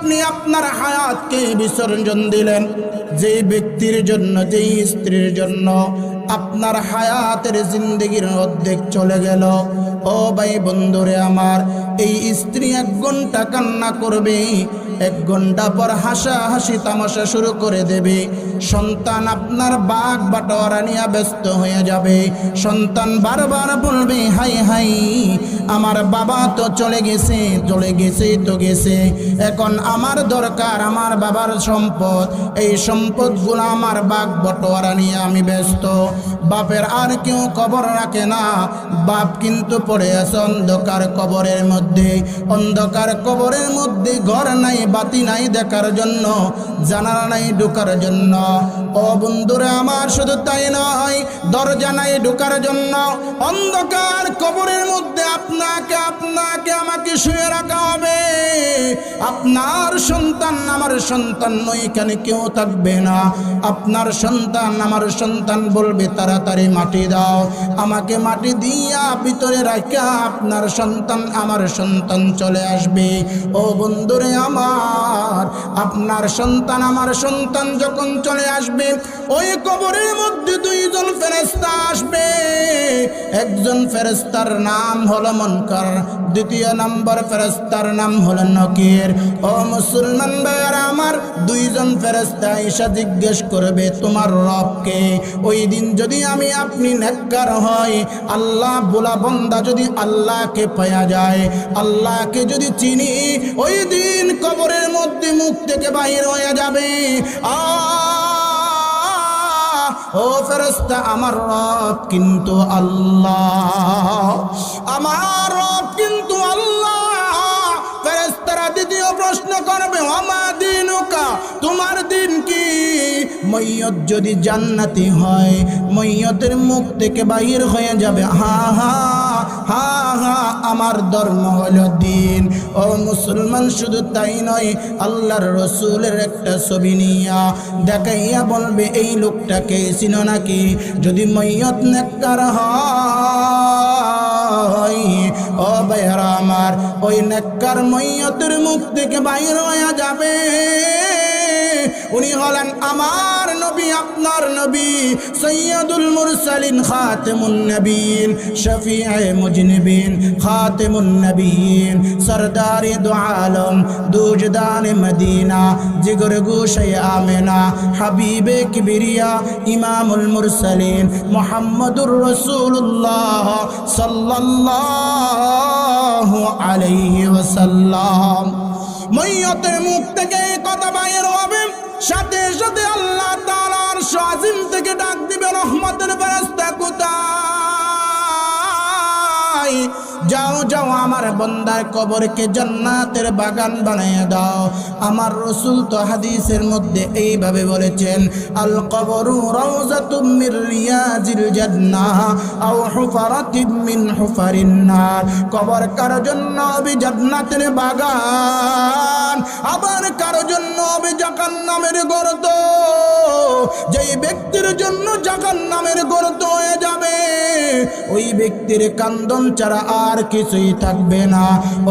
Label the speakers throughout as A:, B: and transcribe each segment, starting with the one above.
A: আপনি আপনার হায়াতকে বিসর্জন দিলেন, যে ব্যক্তির জন্য, যেই স্ত্রীর জন্য আপনার হায়াতের জিন্দগির অর্ধেক চলে গেল। ও ভাই বন্ধুরে আমার, এই স্ত্রী 1 ঘন্টা কান্না করবে, 1 ঘন্টা পর হাসাহাসি তামাশা শুরু করে দেবে। সন্তান আপনার বাঘ বাটোয়ারা নিয়ে ব্যস্ত হয়ে যাবে। সন্তান বারবার বলবে, হাই হাই, আমার বাবা তো চলে গেছে, চলে গেছে তো গেছে, এখন আমার দরকার আমার বাবার সম্পদ, এই সম্পদগুলো আমার বাঘ বাটোয়ারা নিয়ে আমি ব্যস্ত। বাপের আর কেউ কবর রাখে না, বাপ কিন্তু পড়ে আছে অন্ধকার কবরের মধ্যে। অন্ধকার কবরের মধ্যে ঘর নাই, বাতি নাই দেখার জন্য, জানালা নাই ঢোকার জন্য। ও বন্ধুরা আমার, শুধু তাই নয়, দরজা নাই ঢোকার জন্য। অন্ধকার কবরের মধ্যে আপনাকে আমাকে শুয়ে রাখা হবে। আপনার সন্তান আমার সন্তান ওইখানে কেউ থাকবে না। আপনার সন্তান আমার সন্তান বলবে, তাড়াতাড়ি মাটি দাও, আমাকে মাটি দিয়া ভিতরে রাখা আপনার সন্তান আমার সন্তান চলে আসবে। ও বন্ধুরে আমার, আপনার সন্তান আমার সন্তান যখন চলে আসবে, ওই কবরের মধ্যে 2 জন ফেরেশতা আসবে। একজন ফেরেশতার নাম হলো মুনকার, দ্বিতীয় নম্বর ফেরেশতার নাম হলো নকির। ও মুসলমান ভাইরা আমার, 2 জন ফেরেশতা এসে জিজ্ঞেস করবে, তোমার রবকে? ওই দিন যদি আপনি নেককার হয়, আল্লাহ বলা বান্দা যদি আল্লাহকে পাওয়া যায়, আল্লাহকে যদি চিনি, ওই দিন কবরের মধ্যে মুখ থেকে বাহির হয়ে যাবে, ও ফেরেশতা, আমার রব কিন্তু আল্লাহ, আমার রব কিন্তু আল্লাহ। ফেরেশতারা দ্বিতীয় প্রশ্ন করবে, ওমা দিনুকা, তোমার দিন কি? মইয়ত যদি জান্নাতি হয়, মইয়তের মুখ থেকে বাহির হয়ে যাবে, হা হা হা হা, আমার ধর্ম হলো দিন। ও মুসলমান, শুধু তাই নয়, আল্লাহর রসুলের একটা ছবি নিয়া দেখাইয়া বলবে, এই লোকটাকে চিনো নাকি? যদি মইয়ত নেককার হয়, ও ভাইরা আমার, ওই নেককার মইয়তের মুখ থেকে বাইর হয়ে যাবে। উনি হলেন আমার নবী, আপনার নবী, সৈয়দুল মুরসালিন, খাতেমুন নবীন, শফিয়ে মুজনিবিন, খাতেমুন নবীন, সরদারে দু আলম, দুজদানে মদিনা, জিগর গোশে আমেনা, হাবিবে কিবরিয়া, ইমামুল মুরসালিন, মুহাম্মদুর রাসূলুল্লাহ সাল্লাল্লাহু আলাইহি ওয়াসাল্লাম। মইয়তের মুখ থেকে কথা বাইর হবে, সাথে সাথে আল্লাহ তাআলার শাজিম থেকে ডাক দিবে, রহমতের ফেরেশতা কোথায়? যাও যাও, আমার বান্দার কবরকে জান্নাতের বাগান বানিয়ে দাও। আমার রাসূল তো হাদিসের মধ্যে এইভাবে বলেছেন, আল কবরু রাউযাতুম মির রিয়াজিল জান্নাহ আও হুফারাতিম মিন হুফারিন নার। কবর কার জন্য হবে জান্নাতের বাগান, আবার কার জন্য হবে জাহান্নামের গর্ত। যেই ব্যক্তির জন্য জাহান্নামের গর্ত হয়ে যাবে, ওই ব্যক্তির কান্দন ছাড়া আর কিছুই থাকবে না।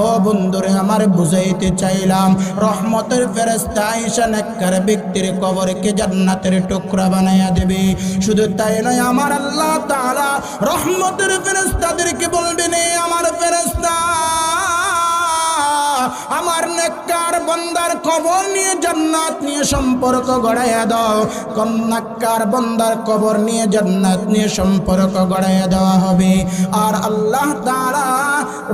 A: ও বন্ধুরে আমার, বুঝাইতে চাইলাম, রহমতের ফেরেশতা আয়েশা নেককার ব্যক্তির কবরকে জান্নাতের টুকরা বানাইয়া দেবে। শুধু তাই নয়, আমার আল্লাহ তাআলা রহমতের ফেরেশতাদেরকে বলবেন, আমার ফেরেশতা, আমার নেককার বান্দার কবর নিয়ে জান্নাত নিয়ে সম্পর্ক গড়াইয়া দাও। নেককার বান্দার কবর নিয়ে জান্নাত নিয়ে সম্পর্ক গড়াইয়া দেওয়া হবে। আর আল্লাহ তাআলা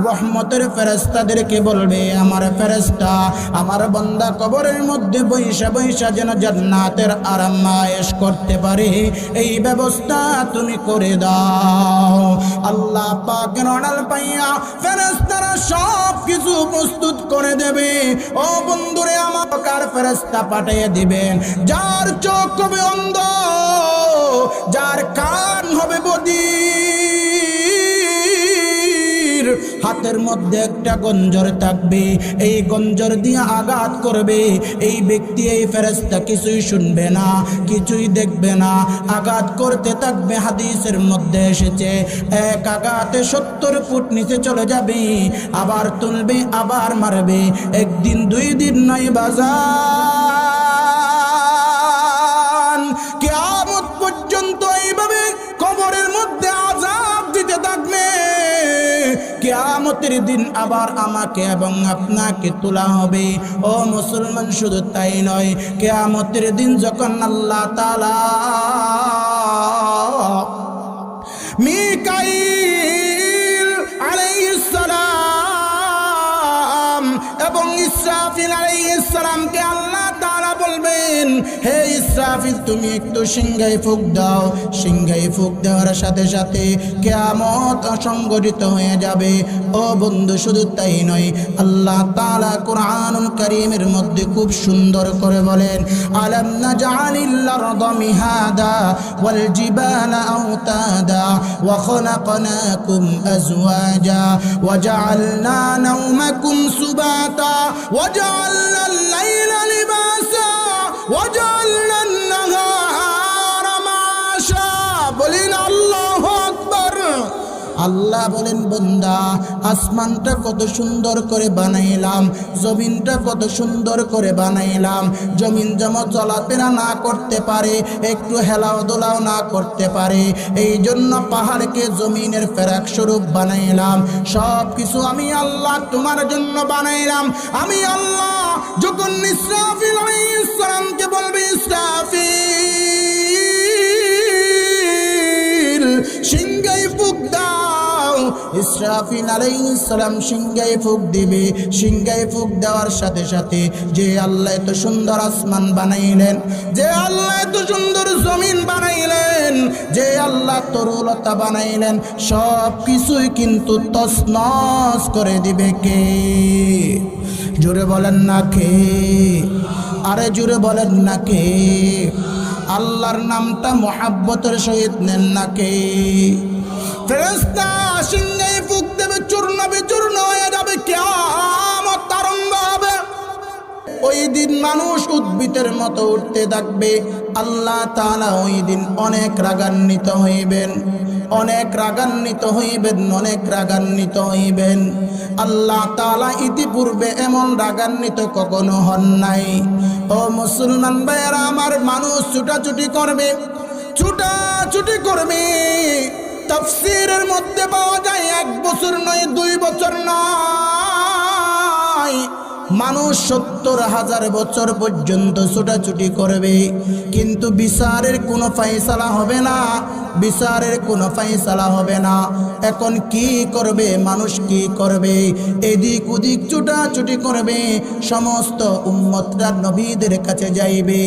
A: রহমতের ফেরেশতাদেরকে বলবে, আমার ফেরেশতা, আমার বান্দা কবরের মধ্যে বৈশা বৈশা যেন জান্নাতের আরাম আয়েশ করতে পারে, এই ব্যবস্থা তুমি করে দাও। আল্লাহ পাকের অর্ডার পাইয়া ফেরেশতারা সব কিছু প্রস্তুত করে দেবে। ও বন্ধুরে আমার, কার ফেরেশতা পাঠিয়ে দিবেন, যার চোখ হবে অন্ধ, যার কান হবে বধির, হাতের মধ্যে একটা গঞ্জর থাকবে, এই গঞ্জর দিয়ে আঘাত করবে। এই ব্যক্তি, এই ফেরেশতা কিছুই শুনবে না, কিছুই দেখবে না, আঘাত করতে থাকবে। হাদিসের মধ্যে এসেছে এক আঘাতে 70 ফুট নিচে চলে যাবে, আবার তুলবে, আবার মারবে। একদিন, 2 দিন নয় বাজার, কিয়ামত পর্যন্ত এইভাবে কবরের মধ্যে আযাব দিতে থাকবে। কিয়ামতের দিন আবার আমাকে এবং আপনাকে তোলা হবে। ও মুসলমান, শুধু তাই নয়, কিয়ামতের দিন যখন আল্লাহ তাআলা মিকাইল আলাইহিস সালাম এবং ইসরাফিল আলাইহিস সালামকে আল্লাহ তাআলা বলবেন, হে ইসরাফিল, তুমি একটু সিংহায় ফুঁক দাও। সিংহায় ফুঁক দেওয়ার সাথে সাথে কিয়ামত সংঘটিত হয়ে যাবে। ও বন্ধু, শুধু তাই নয়, আল্লাহ তাআলা কুরআনুল কারীমের মধ্যে খুব সুন্দর করে বলেন, আলাম নাজআলিল আরদা মিহাদা ওয়াল জিবালা আওতাদা ওয়া খলাকনাকুম আজওয়াজা ওয়া জাআলনা নাওমাকুম সুবাতা ওয়া জাআলনাল লাইলা লিবাসা ওয়া জাআলনান নাহারা মাশা। বলেন আল্লাহু আকবার। আল্লাহ বলেন, বান্দা, আসমানটা কত সুন্দর করে বানাইলাম, জমিনটা কত সুন্দর করে বানাইলাম। জমিন যেমন চলাফেরা না করতে পারে, একটু হেলাও দোলাও না করতে পারে, এই জন্য পাহাড়কে জমিনের ফেরাক স্বরূপ বানাইলাম। সব কিছু আমি আল্লাহ তোমার জন্য বানাইলাম। আমি আল্লাহ যখন ইসরাফিল আলাইহিস সালামকে বলবে, ইসরাফিল সিংহায় ফুঁক দাও, ইসরাফিল আলাইহিস সালাম সিংহায় ফুঁক দিবে। সিংহায় ফুঁক দেওয়ার সাথে সাথে যে আল্লাহ এত সুন্দর আসমান বানাইলেন, যে আল্লাহ এত সুন্দর জমিন বানাইলেন, যে আল্লাহ তরুলতা বানাইলেন, সব কিছুই কিন্তু তছনছ করে দিবে কে? জোরে বলেন না কে? আরে জোরে বলেন না কে? আল্লাহর নামটা মুহাব্বতের সহিত নেন না কে? ফেরেশতা সিংহায় ফুঁক দেবে, চূর্ণ বিচূর্ণ হয়ে যাবে, কিয়ামত আরম্ভ হবে। ওই দিন মানুষ উদ্ভিদের মতো উঠতে থাকবে। আল্লাহ তাআলা ওই দিন অনেক রাগান্বিত হইবেন, অনেক রাগান্বিত হইবেন, অনেক রাগান্বিত হইবেন। আল্লাহ তাআলা ইতিপূর্বে এমন রাগান্বিত কখনো হন নাই। ও মুসলমান ভাইয়েরা আমার, মানুষ ছুটাছুটি করবে, ছুটাছুটি করবে। তাফসীরের মধ্যে পাওয়া যায় 1 বছর নয়, 2 বছর নয়, মানুষ 70,000 বছর পর্যন্ত ছুটাছুটি করবে, কিন্তু বিচারের কোনো ফায়সালা হবে না, বিচারের কোনো ফায়সালা হবে না। এখন কি করবে মানুষ? কি করবে? এদিক ওদিক ছুটাছুটি করবে। সমস্ত উম্মতরা নবীদের কাছে যাইবে,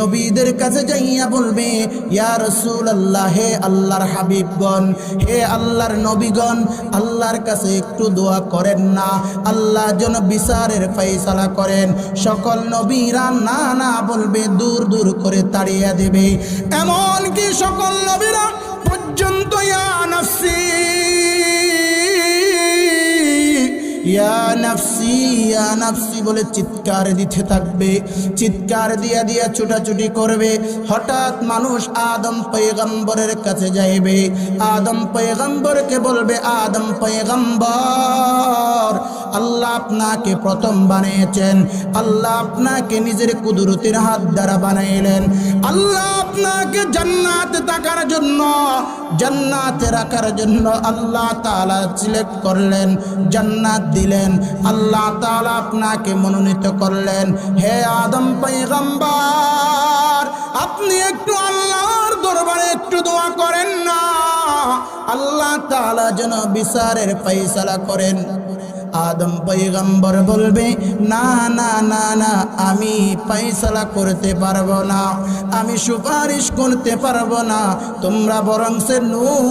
A: নবীদের কাছে যাইয়া বলবে, ইয়া রাসূলুল্লাহ, হে আল্লাহর হাবিবগণ, হে আল্লাহর নবীগণ, আল্লাহর কাছে একটু দোয়া করেন না, আল্লাহ যেন বিচারের ফায়সালা করেন। সকল নবীরা না না বলবে, দূর দূর করে তাড়িয়ে দেবে। এমন কি সকল নবীরা পর্যন্ত ইয়া নাফসি ইয়া নাফসি ইয়া নাফসি বলে চিৎকার দিতে থাকবে, চিৎকার দিয়া দিয়া ছুটাছুটি করবে। হঠাৎ মানুষ আদম পয়গম্বরের কাছে যাইবে, আদম পয়গম্বরকে বলবে, আদম পয়গম্বর, আল্লাহ আপনাকে প্রথম বানিয়েছেন, আল্লাহ আপনাকে নিজের কুদরতের হাত দ্বারা বানাইলেন, আল্লাহ আপনাকে জান্নাতে থাকার জন্য, জান্নাতে রাখার জন্য আল্লাহ তাআলা সিলেক্ট করলেন, জান্নাত দিলেন, আল্লাহ তাআলা আপনাকে মনোনীত করলেন। হে আদম পয়গম্বর, আপনি একটু আল্লাহর দরবারে একটু দোয়া করেন না, আল্লাহ তাআলা যেন বিচারের ফয়সালা করেন। আদম পয়গম্বর বলবে না না না না, আমি ফয়সালা করতে পারবো না, আমি সুপারিশ করতে পারবো না, তোমরা বরং সে নূহ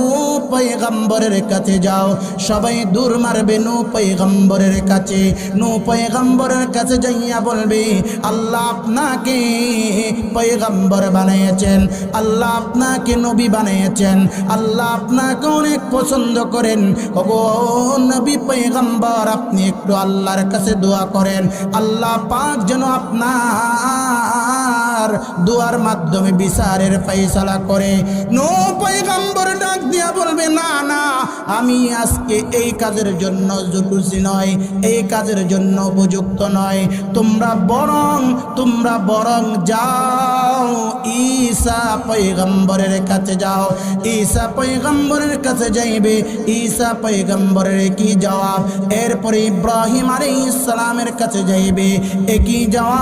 A: পয়গম্বরের কাছে যাও। সবাই দূর মারবে নূহ পয়গম্বরের কাছে। নূহ পয়গম্বরের কাছে যাইয়া বলবে আল্লাহ আপনাকে পয়গম্বর বানিয়েছেন, আল্লাহ আপনাকে নবী বানিয়েছেন, আল্লাহ আপনাকে অনেক পছন্দ করেন। ওগো নবী পয়গম্বর, আপনি একটু আল্লাহর কাছে দোয়া করেন, আল্লাহ পাক যেন আপনার দোয়ার মাধ্যমে বিচারের ফয়সালা করে। নূহ পয়গম্বর ডাক দিয়া বলবে না না, আমি আজকে এই কাজের জন্য জুলুসি নয়, এই কাজের জন্য উপযুক্ত নয়। তোমরা বরং যাও ঈসা পয়গম্বরের কাছে যাও। ঈসা পয়গম্বরের কাছে যাইবে। ঈসা পয়গম্বরের কি জবাব? এরপরে ইব্রাহিম আলাইহিস সালামের কাছে যাইবে, একই জবাব।